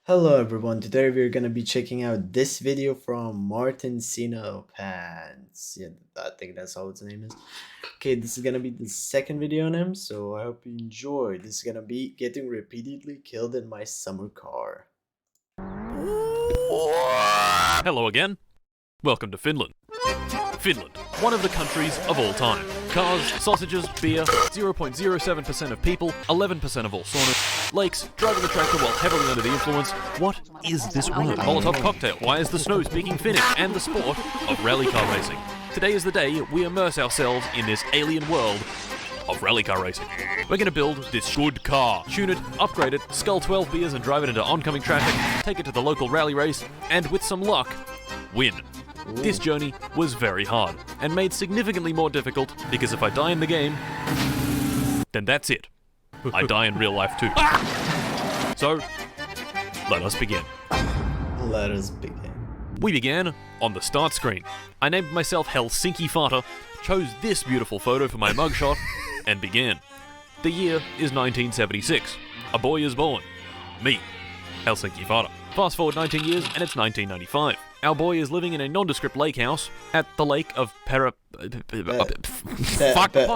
Hello everyone, today we're gonna be checking out this video from martincitopants. Yeah, I think that's how its name is. Okay, this is gonna be the second video on him, so I hope you enjoy. This is gonna be getting repeatedly killed in my summer car. Hello again. Welcome to Finland. Finland, one of the countries of all time. Cars, sausages, beer, 0.07% of people, 11% of all saunas, lakes, driving the tractor while heavily under the influence. What is this word? Molotov cocktail. Why is the snow speaking Finnish? And the sport of rally car racing. Today is the day we immerse ourselves in this alien world of rally car racing. We're going to build this good car, tune it, upgrade it, scull 12 beers and drive it into oncoming traffic, take it to the local rally race, and with some luck, win. This journey was very hard, and made significantly more difficult because if I die in the game, then that's it. I die in real life too. So, let us begin. Let us begin. We began on the start screen. I named myself Helsinki Fata, chose this beautiful photo for my mugshot, and began. The year is 1976. A boy is born. Me, Helsinki Fata. Fast forward 19 years and it's 1995. Our boy is living in a nondescript lake house at the lake of Upon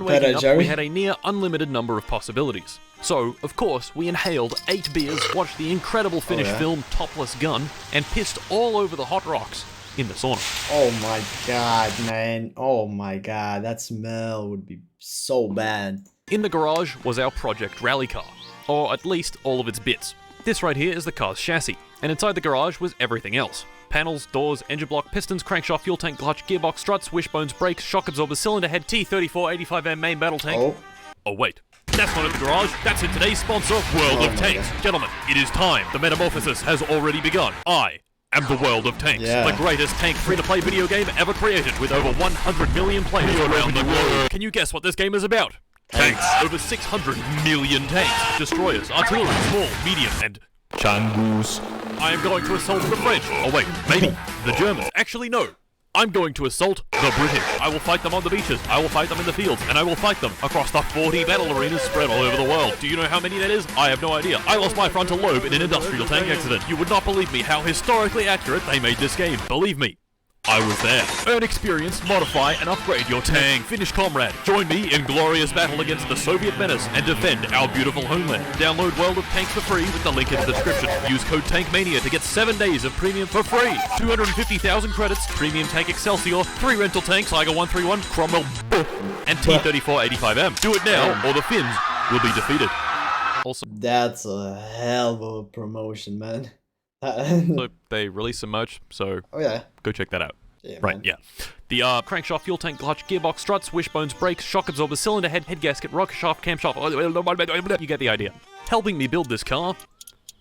waking up, we had a near unlimited number of possibilities. So, of course, we inhaled 8 beers, watched the incredible Finnish film Topless Gun, and pissed all over the hot rocks in the sauna. Oh my god, man. Oh my god, that smell would be so bad. In the garage was our project rally car, or at least all of its bits. This right here is the car's chassis, and inside the garage was everything else. Panels, doors, engine block, pistons, crankshaft, fuel tank, clutch, gearbox, struts, wishbones, brakes, shock absorbers, cylinder head, T-34-85M main battle tank. Oh wait, that's not in the garage, that's in today's sponsor, World of Tanks. Gentlemen, it is time. The metamorphosis has already begun. I am the World of Tanks, the greatest tank free-to-play video game ever created with over 100 million players around the globe. Can you guess what this game is about? Tanks. Over 600 million tanks, destroyers, artillery, small, medium, and Changus. I am going to assault the French. Oh wait, maybe the Germans. Actually, no. I'm going to assault the British. I will fight them on the beaches, I will fight them in the fields, and I will fight them across the 40 battle arenas spread all over the world. Do you know how many that is? I have no idea. I lost my frontal lobe in an industrial tank accident. You would not believe me how historically accurate they made this game. Believe me, I was there. Earn experience, modify, and upgrade your tank. Finnish comrade, join me in glorious battle against the Soviet menace and defend our beautiful homeland. Download World of Tanks for free with the link in the description. Use code TANKMANIA to get 7 days of premium for free. 250,000 credits, premium tank Excelsior, 3 rental tanks, Tiger 131, Cromwell, and T-34-85M. Do it now, or the Finns will be defeated. Also, that's a hell of a promotion, man. So they released some merch, so go check that out. Yeah, right, man. yeah. The crankshaft, fuel tank, clutch, gearbox, struts, wishbones, brakes, shock absorbers, cylinder head, head gasket, rocker shaft, camshaft, you get the idea. Helping me build this car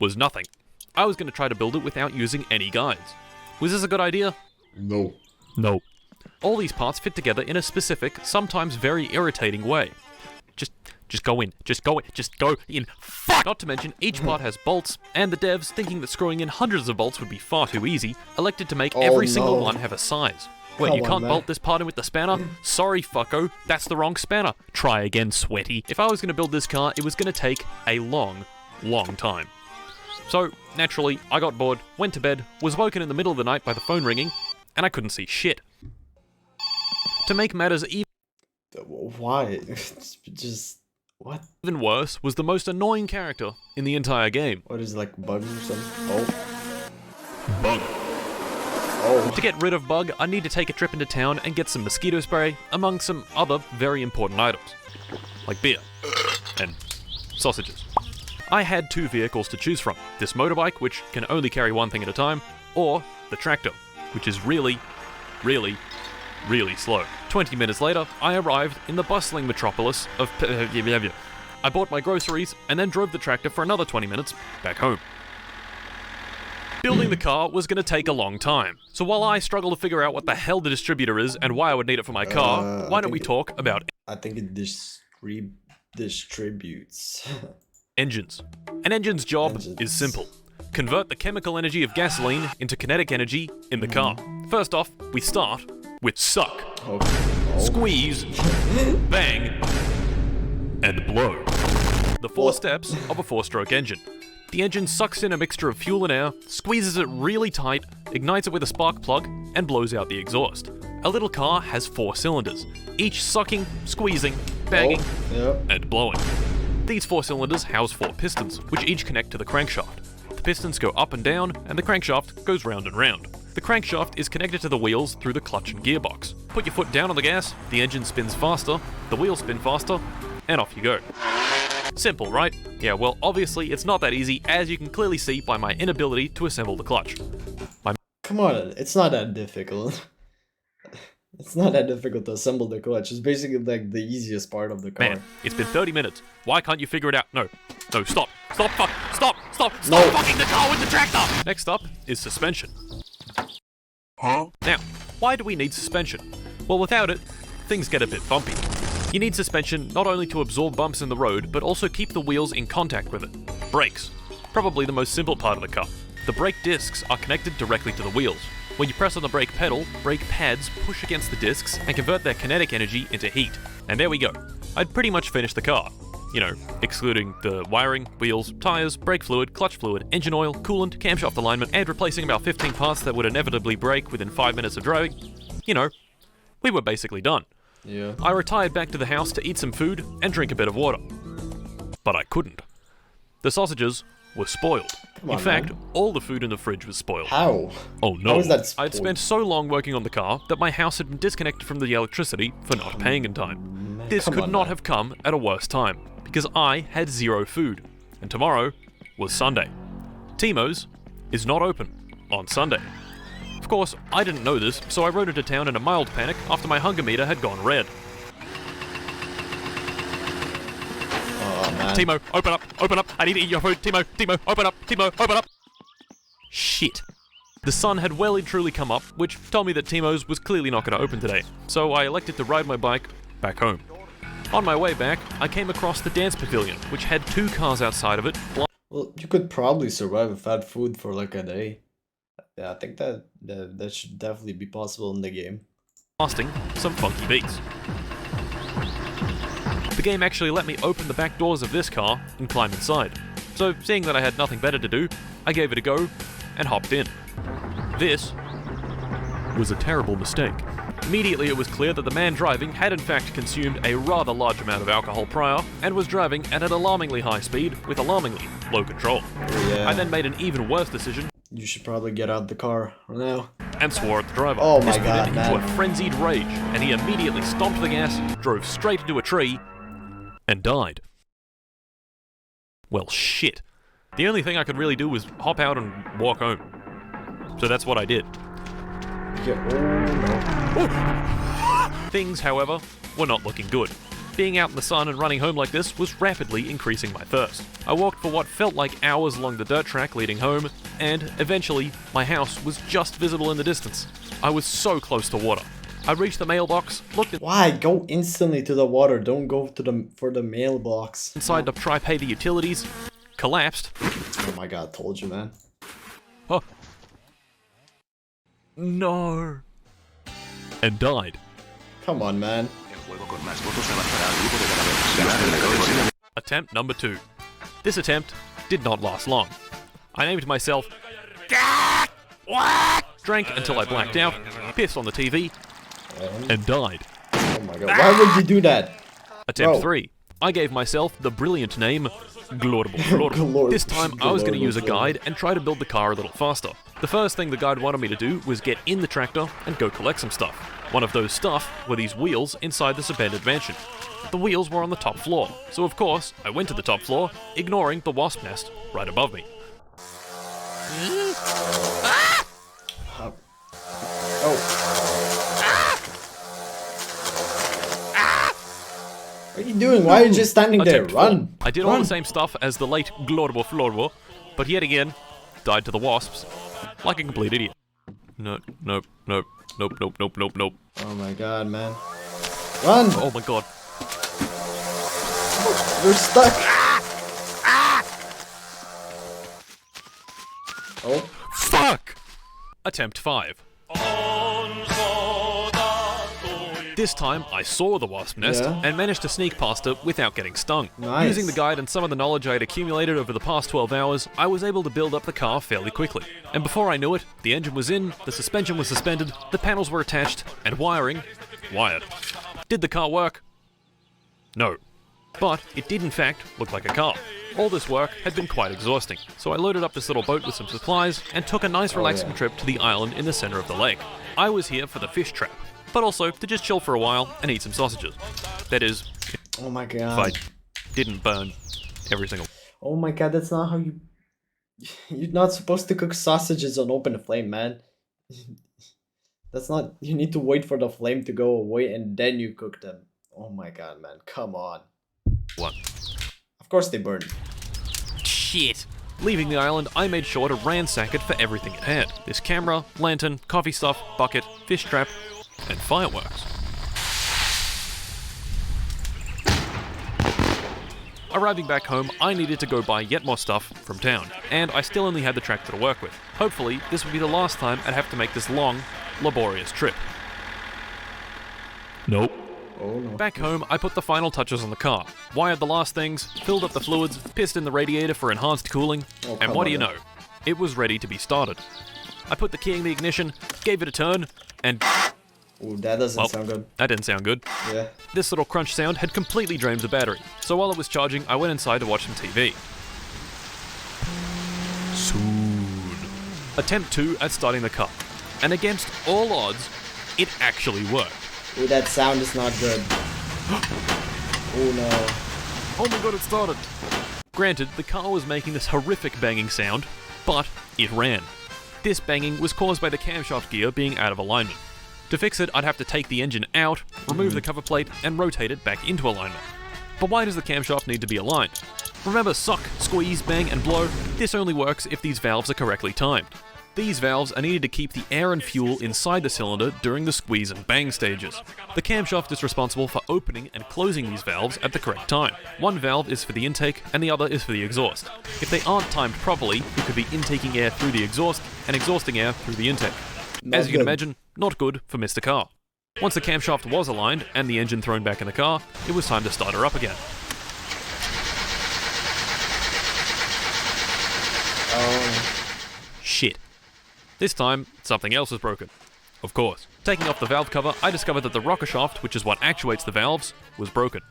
was nothing. I was going to try to build it without using any guides. Was this a good idea? No. No. All these parts fit together in a specific, sometimes very irritating way. Just go in. Just go in. Fuck! Not to mention, each part has bolts, and the devs, thinking that screwing in hundreds of bolts would be far too easy, elected to make every single one have a size. Wait, you can't bolt this part in with the spanner? Sorry, fucko, that's the wrong spanner. Try again, sweaty. If I was going to build this car, it was going to take a long time. So, naturally, I got bored, went to bed, was woken in the middle of the night by the phone ringing, and I couldn't see shit. To make matters Why? Just... what? Even worse was the most annoying character in the entire game. What is it, like bugs or something? Oh. Bug. Oh. To get rid of Bug, I need to take a trip into town and get some mosquito spray, among some other very important items, like beer and sausages. I had 2 vehicles to choose from, this motorbike, which can only carry one thing at a time, or the tractor, which is really slow. 20 minutes later, I arrived in the bustling metropolis of I bought my groceries and then drove the tractor for another 20 minutes back home. Building the car was going to take a long time, so while I struggle to figure out what the hell the distributor is and why I would need it for my car, why don't we talk about... I think it distributes. Engines. An engine's job is simple. Convert the chemical energy of gasoline into kinetic energy in the car. First off, we start with suck, squeeze, bang, and blow. The 4 steps of a 4-stroke engine. The engine sucks in a mixture of fuel and air, squeezes it really tight, ignites it with a spark plug, and blows out the exhaust. A little car has 4 cylinders, each sucking, squeezing, bagging, and blowing. These 4 cylinders house 4 pistons, which each connect to the crankshaft. The pistons go up and down, and the crankshaft goes round and round. The crankshaft is connected to the wheels through the clutch and gearbox. Put your foot down on the gas, the engine spins faster, the wheels spin faster, and off you go. Simple, right? Yeah, well, obviously it's not that easy, as you can clearly see by my inability to assemble the clutch. Come on, it's not that difficult. It's not that difficult to assemble the clutch. It's basically like the easiest part of the car. Man, it's been 30 minutes. Why can't you figure it out? No, stop fucking the car with the tractor! Next up is suspension. Huh? Now, why do we need suspension? Well, without it, things get a bit bumpy. You need suspension not only to absorb bumps in the road, but also keep the wheels in contact with it. Brakes. Probably the most simple part of the car. The brake discs are connected directly to the wheels. When you press on the brake pedal, brake pads push against the discs and convert their kinetic energy into heat. And there we go. I'd pretty much finished the car. You know, excluding the wiring, wheels, tyres, brake fluid, clutch fluid, engine oil, coolant, camshaft alignment, and replacing about 15 parts that would inevitably break within 5 minutes of driving. You know, we were basically done. Yeah. I retired back to the house to eat some food and drink a bit of water. But I couldn't. The sausages were spoiled. In fact, all the food in the fridge was spoiled. How? Oh no. How is that spoiled? I'd spent so long working on the car that my house had been disconnected from the electricity for not paying in time. This could not have come at a worse time, because I had 0 food, and tomorrow was Sunday. Timo's is not open on Sunday. Of course, I didn't know this, so I rode into town in a mild panic after my hunger meter had gone red. Oh, man. Timo, open up, I need to eat your food, Timo, open up. Shit. The sun had well and truly come up, which told me that Timo's was clearly not going to open today, so I elected to ride my bike back home. On my way back, I came across the dance pavilion, which had 2 cars outside of it. Well, you could probably survive without food for like a day. Yeah, I think that should definitely be possible in the game. Blasting some funky beats. The game actually let me open the back doors of this car and climb inside. So, seeing that I had nothing better to do, I gave it a go and hopped in. This was a terrible mistake. Immediately it was clear that the man driving had in fact consumed a rather large amount of alcohol prior and was driving at an alarmingly high speed with alarmingly low control. Yeah. I then made an even worse decision. You should probably get out the car now. And swore at the driver. Oh my this put God, him man. into a frenzied rage, and he immediately stomped the gas, drove straight into a tree, and died. Well, shit. The only thing I could really do was hop out and walk home. So that's what I did. Yeah, oh no. Things, however, were not looking good. Being out in the sun and running home like this was rapidly increasing my thirst. I walked for what felt like hours along the dirt track leading home, and eventually, my house was just visible in the distance. I was so close to water. I reached the mailbox, looked Why? Go instantly to the water. Don't go to for the mailbox. inside to try pay the utilities, collapsed. Oh my God, told you, man. Oh. No. And died. Come on, man. Attempt number 2. This attempt did not last long. I named myself drank until I blacked out, pissed on the TV, and died. Oh my God, why would you do that? Attempt 3. I gave myself the brilliant name Glorable. This time I was going to use a guide and try to build the car a little faster. The first thing the guide wanted me to do was get in the tractor and go collect some stuff. One of those stuff were these wheels inside this abandoned mansion. The wheels were on the top floor, so of course I went to the top floor, ignoring the wasp nest right above me. What are you doing? Why are you just standing there? Attempt Run! 4. I did all the same stuff as the late Glorable, but yet again, died to the wasps, like a complete idiot. Nope. Oh my God, man. Run! Oh my God. You're stuck! Oh. Fuck! Attempt 5. This time, I saw the wasp nest Yeah. and managed to sneak past it without getting stung. Nice. Using the guide and some of the knowledge I had accumulated over the past 12 hours, I was able to build up the car fairly quickly. And before I knew it, the engine was in, the suspension was suspended, the panels were attached, and wired. Did the car work? No. But it did in fact look like a car. All this work had been quite exhausting, so I loaded up this little boat with some supplies and took a nice relaxing trip to the island in the center of the lake. I was here for the fish trap, but also to just chill for a while and eat some sausages. That is, Oh my if god. I didn't burn every single... Oh my god, that's not how you... You're not supposed to cook sausages on open flame, man. That's not... You need to wait for the flame to go away and then you cook them. Oh my god, man. Come on. What? Of course they burn. Shit! Leaving the island, I made sure to ransack it for everything it had. This camera, lantern, coffee stuff, bucket, fish trap, and fireworks. Arriving back home, I needed to go buy yet more stuff from town, and I still only had the tractor to work with. Hopefully, this would be the last time I'd have to make this long, laborious trip. Nope. Oh no. Back home, I put the final touches on the car, wired the last things, filled up the fluids, pissed in the radiator for enhanced cooling, Oh, and come what on do you now. know? It was ready to be started. I put the key in the ignition, gave it a turn, and Ooh, that doesn't well, sound good. that didn't sound good. Yeah. This little crunch sound had completely drained the battery, so while it was charging, I went inside to watch some TV. Soon. Attempt 2 at starting the car, and against all odds, it actually worked. Ooh, that sound is not good. Oh no. Oh my god, it started! Granted, the car was making this horrific banging sound, but it ran. This banging was caused by the camshaft gear being out of alignment. To fix it, I'd have to take the engine out, remove the cover plate, and rotate it back into alignment. But why does the camshaft need to be aligned? Remember suck, squeeze, bang, and blow? This only works if these valves are correctly timed. These valves are needed to keep the air and fuel inside the cylinder during the squeeze and bang stages. The camshaft is responsible for opening and closing these valves at the correct time. One valve is for the intake and the other is for the exhaust. If they aren't timed properly, you could be intaking air through the exhaust and exhausting air through the intake. Not As you can good. imagine, not good for Mr. Car. Once the camshaft was aligned and the engine thrown back in the car, it was time to start her up again. Oh. Shit. This time, something else was broken. Of course. Taking off the valve cover, I discovered that the rocker shaft, which is what actuates the valves, was broken.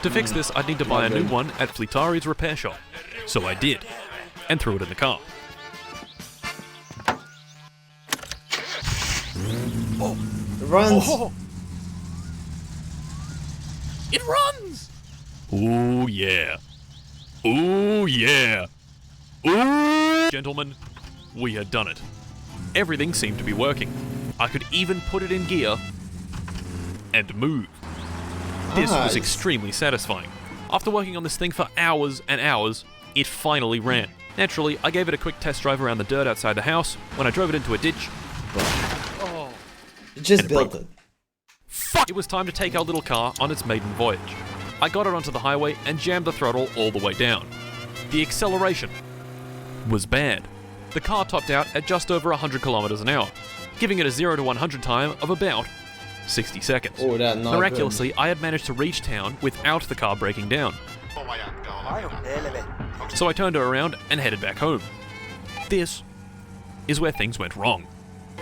To fix this, I'd need to buy a new one at Fleetari's repair shop. So I did, and threw it in the car. It runs. Oh! It runs! Ooh yeah. Ooh yeah. Ooh! Gentlemen, we had done it. Everything seemed to be working. I could even put it in gear and move. This was Nice. extremely satisfying. After working on this thing for hours and hours, it finally ran. Naturally, I gave it a quick test drive around the dirt outside the house. When I drove it into a ditch, It just And it built broke. it. fuck! It was time to take our little car on its maiden voyage. I got it onto the highway and jammed the throttle all the way down. The acceleration was bad. The car topped out at just over 100 kilometers an hour, giving it a 0 to 100 time of about 60 seconds. Oh, that not Miraculously, I had managed to reach town without the car breaking down. So I turned her around and headed back home. This is where things went wrong.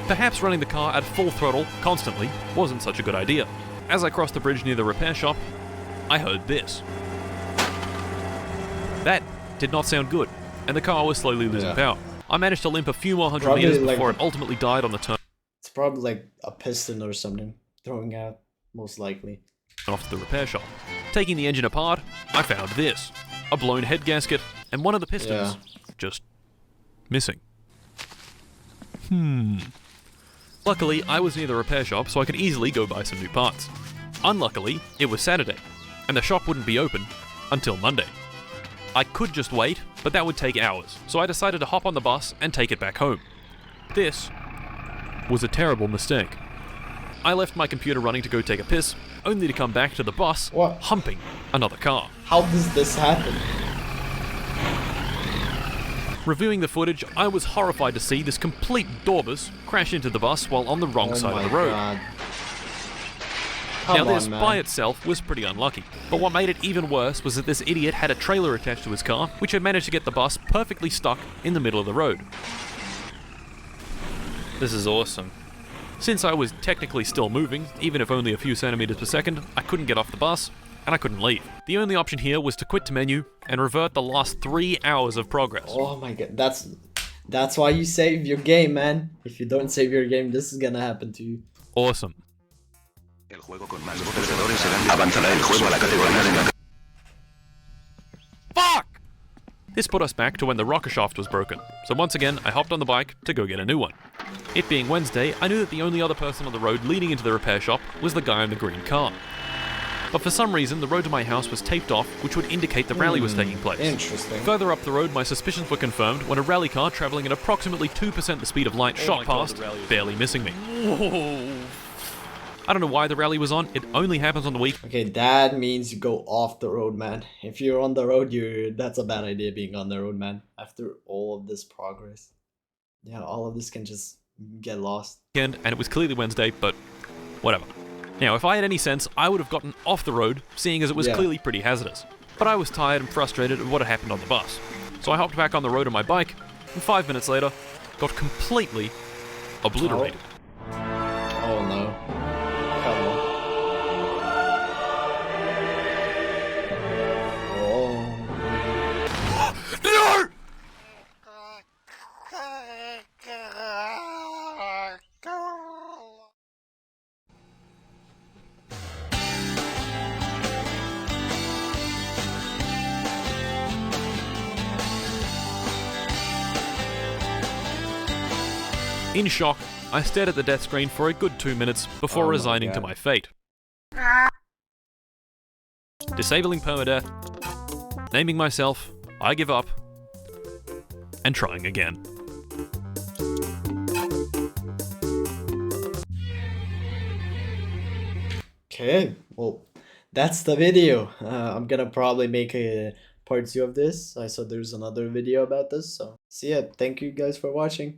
Perhaps running the car at full throttle constantly wasn't such a good idea. As I crossed the bridge near the repair shop, I heard this. That did not sound good, and the car was slowly losing Yeah. power. I managed to limp a few more hundred Probably meters like- before it ultimately died on the turn It's probably like a piston or something throwing out, most likely. off to the repair shop. Taking the engine apart, I found this. A blown head gasket, and one of the pistons just missing. Luckily, I was near the repair shop, so I could easily go buy some new parts. Unluckily, it was Saturday, and the shop wouldn't be open until Monday. I could just wait, but that would take hours, so I decided to hop on the bus and take it back home. This was a terrible mistake. I left my computer running to go take a piss, only to come back to the bus What? humping another car. How does this happen? Reviewing the footage, I was horrified to see this complete doorbus crash into the bus while on the wrong Oh side my of the road. god. Now Come this on, by man. itself was pretty unlucky, but what made it even worse was that this idiot had a trailer attached to his car, which had managed to get the bus perfectly stuck in the middle of the road. This is awesome. Since I was technically still moving, even if only a few centimeters per second, I couldn't get off the bus, and I couldn't leave. The only option here was to quit to menu and revert the last 3 hours of progress. Oh my god, that's why you save your game, man. If you don't save your game, this is gonna happen to you. Awesome. El juego con más vencedores avanzará el juego a la categoría de Fuck! This put us back to when the rocker shaft was broken, so once again I hopped on the bike to go get a new one. It being Wednesday, I knew that the only other person on the road leading into the repair shop was the guy in the green car. But for some reason, the road to my house was taped off, which would indicate the rally was taking place. Interesting. Further up the road, my suspicions were confirmed when a rally car travelling at approximately 2% the speed of light shot past, barely missing me. Whoa. I don't know why the rally was on, it only happens on the week. Okay, that means you go off the road, man. If you're on the road, that's a bad idea being on the road, man. After all of this progress. Yeah, all of this can just get lost. And it was clearly Wednesday, but whatever. Now, if I had any sense, I would have gotten off the road, seeing as it was clearly pretty hazardous. But I was tired and frustrated at what had happened on the bus. So I hopped back on the road on my bike, and 5 minutes later, got completely obliterated. Oh no. Come on. Oh. No! In shock, I stared at the death screen for a good 2 minutes before resigning to my fate. Disabling permadeath, naming myself, I give up, and trying again. Okay, well, that's the video. I'm gonna probably make a part 2 of this. I saw there's another video about this, so see ya. Thank you guys for watching.